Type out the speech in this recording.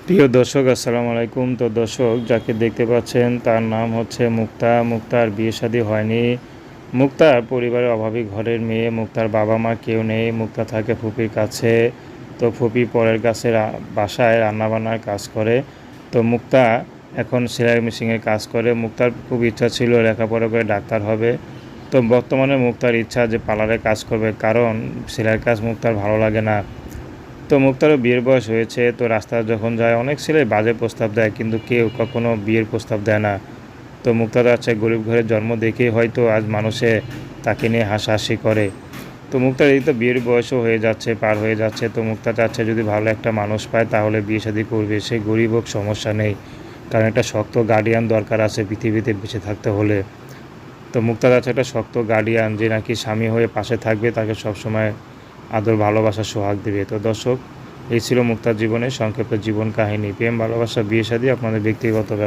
প্রিয় দর্শক আসসালামু আলাইকুম। তো দর্শক যাকে দেখতে পাচ্ছেন তার নাম হচ্ছে মুক্তা। মুক্তার বিয়ে শাদী হয়নি। মুক্তার পরিবারের অভাবী ঘরের মেয়ে। মুক্তার বাবা মা কেউ নেই। মুক্তা থাকে ফুপির কাছে। তো ফুপি পরের কাছে বাসায় রান্নাবান্নার কাজ করে। তো মুক্তা এখন সেলাই মেশিনের কাজ করে। মুক্তার খুব ইচ্ছা ছিল লেখাপড়া করে ডাক্তার হবে। তো বর্তমানে মুক্তার ইচ্ছা যে পার্লারে কাজ করবে, কারণ সেলাইয়ের কাজ মুক্তার ভালো লাগে না। তো মুক্তারও বিয়ের বয়স হয়েছে। তো রাস্তায় যখন যায় অনেক ছেলে বাজে প্রস্তাব দেয়, কিন্তু কেউ কখনো বিয়ের প্রস্তাব দেয় না। তো মুক্তা চাচ্ছে গরিব ঘরে জন্ম দেখেই হয়তো আজ মানুষে তাকে নিয়ে হাসাহাসি করে। তো মুক্তার এই তো বিয়ের বয়সও হয়ে যাচ্ছে, পার হয়ে যাচ্ছে। তো মুক্তা চাচ্ছে যদি ভালো একটা মানুষ পায় তাহলে বিয়ে শাদী করবে। সে গরিব হোক সমস্যা নেই, কারণ একটা শক্ত গার্ডিয়ান দরকার আছে পৃথিবীতে বেঁচে থাকতে হলে। তো মুক্তা চাচ্ছে একটা শক্ত গার্ডিয়ান যে নাকি স্বামী হয়ে পাশে থাকবে, তাকে সবসময় আদর ভালোবাসা সোহাগ দেবে। তো দর্শক, এই ছিল মুক্তার জীবনের সংক্ষিপ্ত জীবন কাহিনী। প্রেম ভালোবাসা বিয়ে শাদী আপনাদের ব্যক্তিগত ব্যাপার।